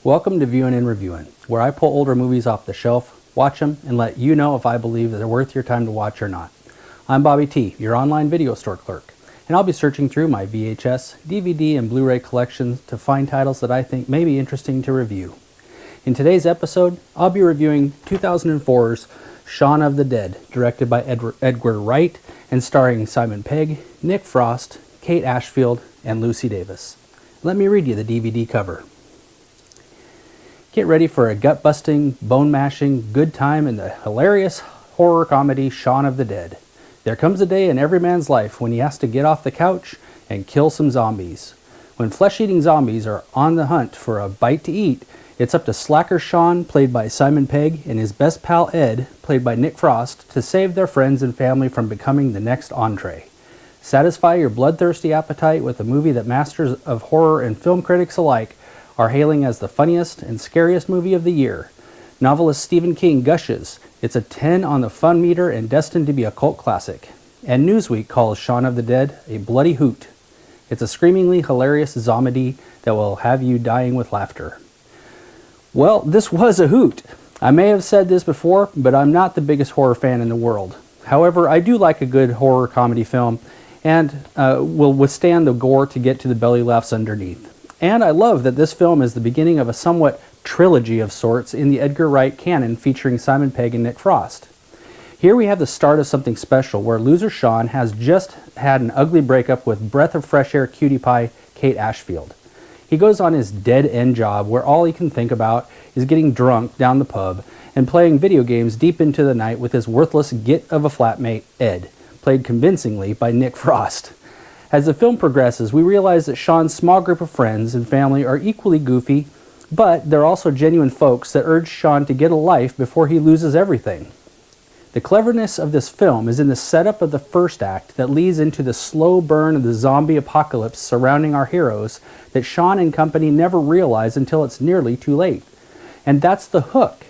Welcome to Viewing and Reviewing, where I pull older movies off the shelf, watch them, and let you know if I believe that they're worth your time to watch or not. I'm Bobby T, your online video store clerk, and I'll be searching through my VHS, DVD, and Blu-ray collections to find titles that I think may be interesting to review. In today's episode, I'll be reviewing 2004's Shaun of the Dead, directed by Edgar Wright and starring Simon Pegg, Nick Frost, Kate Ashfield, and Lucy Davis. Let me read you the DVD cover. Get ready for a gut-busting, bone-mashing, good time in the hilarious horror comedy Shaun of the Dead. There comes a day in every man's life when he has to get off the couch and kill some zombies. When flesh-eating zombies are on the hunt for a bite to eat, it's up to slacker Shaun, played by Simon Pegg, and his best pal Ed, played by Nick Frost, to save their friends and family from becoming the next entree. Satisfy your bloodthirsty appetite with a movie that masters of horror and film critics alike are hailing as the funniest and scariest movie of the year. Novelist Stephen King gushes, it's a 10 on the fun meter and destined to be a cult classic. And Newsweek calls Shaun of the Dead a bloody hoot. It's a screamingly hilarious zomedy that will have you dying with laughter. Well, this was a hoot. I may have said this before, but I'm not the biggest horror fan in the world. However, I do like a good horror comedy film and will withstand the gore to get to the belly laughs underneath. And I love that this film is the beginning of a somewhat trilogy of sorts in the Edgar Wright canon featuring Simon Pegg and Nick Frost. Here we have the start of something special where loser Shaun has just had an ugly breakup with breath of fresh air cutie pie Kate Ashfield. He goes on his dead-end job where all he can think about is getting drunk down the pub and playing video games deep into the night with his worthless git of a flatmate, Ed, played convincingly by Nick Frost. As the film progresses, we realize that Shaun's small group of friends and family are equally goofy, but they're also genuine folks that urge Shaun to get a life before he loses everything. The cleverness of this film is in the setup of the first act that leads into the slow burn of the zombie apocalypse surrounding our heroes that Shaun and company never realize until it's nearly too late. And that's the hook.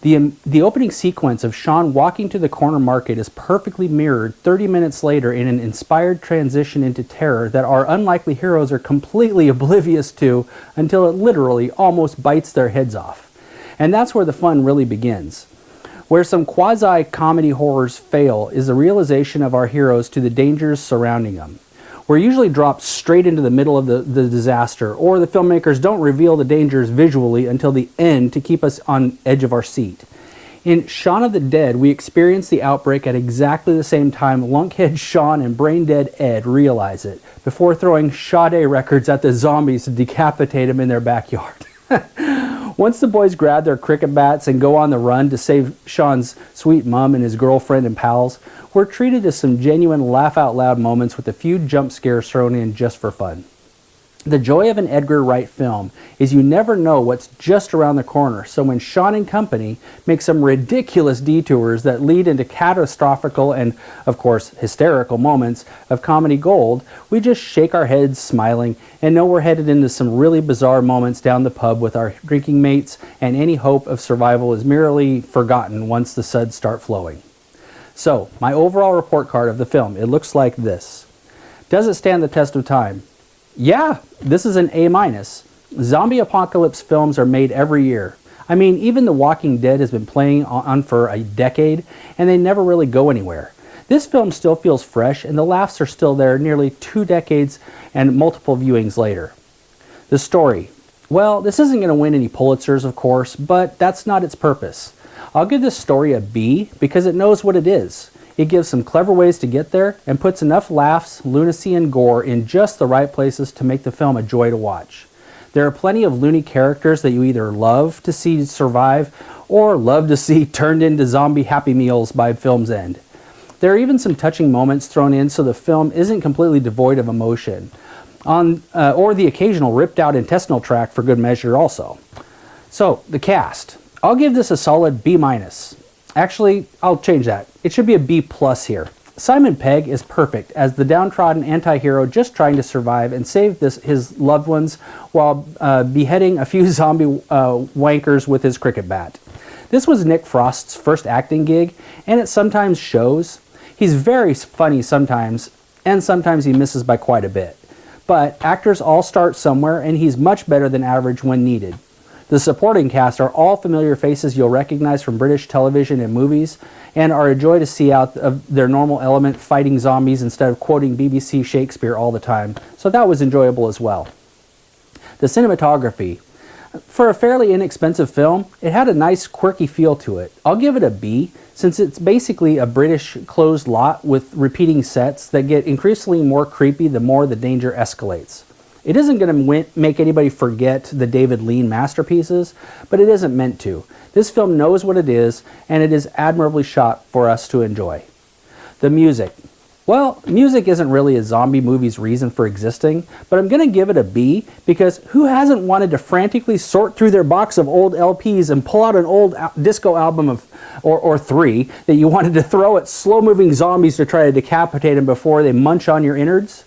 The opening sequence of Shaun walking to the corner market is perfectly mirrored 30 minutes later in an inspired transition into terror that our unlikely heroes are completely oblivious to until it literally almost bites their heads off. And that's where the fun really begins. Where some quasi-comedy horrors fail is the realization of our heroes to the dangers surrounding them. We're usually dropped straight into the middle of the disaster, or the filmmakers don't reveal the dangers visually until the end to keep us on edge of our seat. In Shaun of the Dead, we experience the outbreak at exactly the same time lunkhead Shaun and brain-dead Ed realize it, before throwing Sade records at the zombies to decapitate them in their backyard. Once the boys grab their cricket bats and go on the run to save Shaun's sweet mom and his girlfriend and pals, we're treated to some genuine laugh-out-loud moments with a few jump scares thrown in just for fun. The joy of an Edgar Wright film is you never know what's just around the corner, so when Shaun and company make some ridiculous detours that lead into catastrophical and, of course, hysterical moments of comedy gold, we just shake our heads smiling and know we're headed into some really bizarre moments down the pub with our drinking mates, and any hope of survival is merely forgotten once the suds start flowing. So, my overall report card of the film, it looks like this. Does it stand the test of time? Yeah, this is an A-. Zombie apocalypse films are made every year. I mean, even The Walking Dead has been playing on for a decade, and they never really go anywhere. This film still feels fresh, and the laughs are still there nearly 2 decades and multiple viewings later. The story. Well, this isn't going to win any Pulitzers, of course, but that's not its purpose. I'll give this story a B because it knows what it is. It gives some clever ways to get there and puts enough laughs, lunacy, and gore in just the right places to make the film a joy to watch. There are plenty of loony characters that you either love to see survive or love to see turned into zombie Happy Meals by film's end. There are even some touching moments thrown in so the film isn't completely devoid of emotion, or the occasional ripped out intestinal tract for good measure also. So, the cast. I'll give this a solid B-. Actually, I'll change that. It should be a B+ here. Simon Pegg is perfect as the downtrodden anti-hero just trying to survive and save his loved ones while beheading a few zombie wankers with his cricket bat. This was Nick Frost's first acting gig, and it sometimes shows. He's very funny sometimes, and sometimes he misses by quite a bit. But actors all start somewhere, and he's much better than average when needed. The supporting cast are all familiar faces you'll recognize from British television and movies, and are a joy to see out of their normal element fighting zombies instead of quoting BBC Shakespeare all the time, so that was enjoyable as well. The cinematography. For a fairly inexpensive film, it had a nice quirky feel to it. I'll give it a B, since it's basically a British closed lot with repeating sets that get increasingly more creepy the more the danger escalates. It isn't going to make anybody forget the David Lean masterpieces, but it isn't meant to. This film knows what it is, and it is admirably shot for us to enjoy. The music. Well, music isn't really a zombie movie's reason for existing, but I'm going to give it a B because who hasn't wanted to frantically sort through their box of old LPs and pull out an old disco album or three that you wanted to throw at slow-moving zombies to try to decapitate them before they munch on your innards?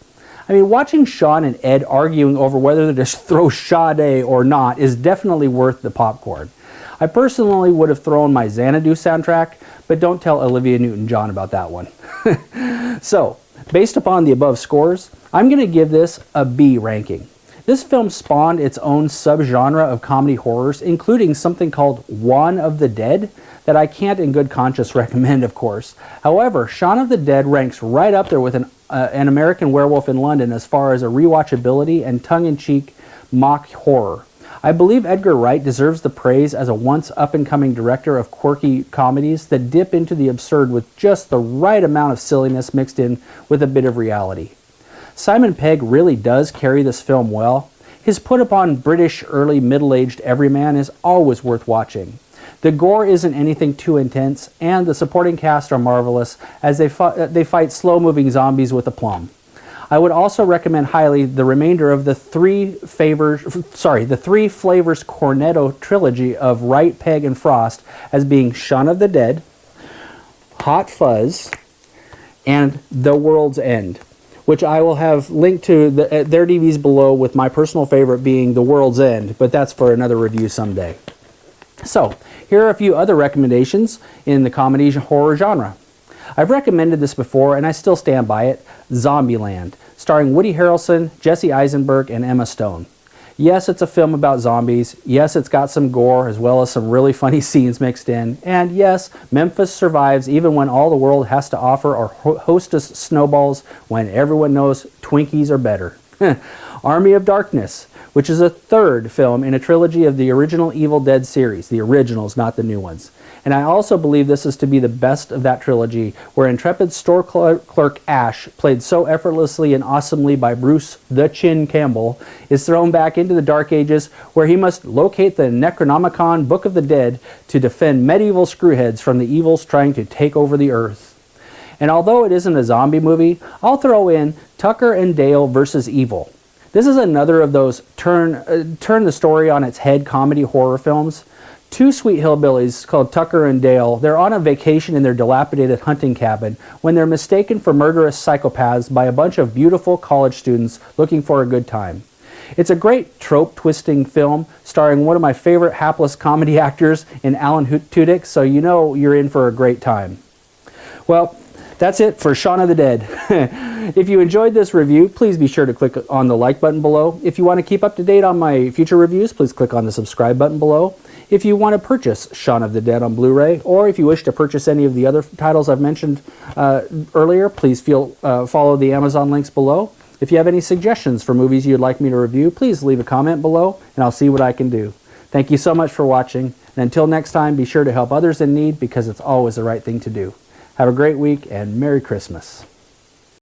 I mean, watching Shaun and Ed arguing over whether to throw Sade or not is definitely worth the popcorn. I personally would have thrown my Xanadu soundtrack, but don't tell Olivia Newton-John about that one. So, based upon the above scores, I'm going to give this a B ranking. This film spawned its own subgenre of comedy horrors, including something called Shaun of the Dead, that I can't in good conscience recommend, of course. However, Shaun of the Dead ranks right up there with an American Werewolf in London as far as a rewatchability and tongue-in-cheek mock horror. I believe Edgar Wright deserves the praise as a once up-and-coming director of quirky comedies that dip into the absurd with just the right amount of silliness mixed in with a bit of reality. Simon Pegg really does carry this film well. His put-upon British early middle-aged everyman is always worth watching. The gore isn't anything too intense, and the supporting cast are marvelous as they fight slow-moving zombies with aplomb. I would also recommend highly the remainder of the Three Flavors Cornetto trilogy of Wright, Pegg, and Frost as being Shaun of the Dead, Hot Fuzz, and The World's End, which I will have linked to their DVDs below, with my personal favorite being The World's End, but that's for another review someday. So, here are a few other recommendations in the comedy horror genre. I've recommended this before, and I still stand by it, Zombieland, starring Woody Harrelson, Jesse Eisenberg, and Emma Stone. Yes, it's a film about zombies. Yes, it's got some gore as well as some really funny scenes mixed in. And yes, Memphis survives even when all the world has to offer are hostess snowballs when everyone knows Twinkies are better. Army of Darkness, which is a third film in a trilogy of the original Evil Dead series, the originals, not the new ones. And I also believe this is to be the best of that trilogy, where intrepid store clerk Ash, played so effortlessly and awesomely by Bruce the Chin Campbell, is thrown back into the Dark Ages, where he must locate the Necronomicon Book of the Dead to defend medieval screwheads from the evils trying to take over the earth. And although it isn't a zombie movie, I'll throw in Tucker and Dale versus Evil. This is another of those turn the story on its head comedy horror films. Two sweet hillbillies called Tucker and Dale, they're on a vacation in their dilapidated hunting cabin when they're mistaken for murderous psychopaths by a bunch of beautiful college students looking for a good time. It's a great trope-twisting film starring one of my favorite hapless comedy actors in Alan Tudyk, so you know you're in for a great time. Well, that's it for Shaun of the Dead. If you enjoyed this review, please be sure to click on the like button below. If you want to keep up to date on my future reviews, please click on the subscribe button below. If you want to purchase Shaun of the Dead on Blu-ray, or if you wish to purchase any of the other titles I've mentioned earlier, please follow the Amazon links below. If you have any suggestions for movies you'd like me to review, please leave a comment below, and I'll see what I can do. Thank you so much for watching, and until next time, be sure to help others in need, because it's always the right thing to do. Have a great week, and Merry Christmas.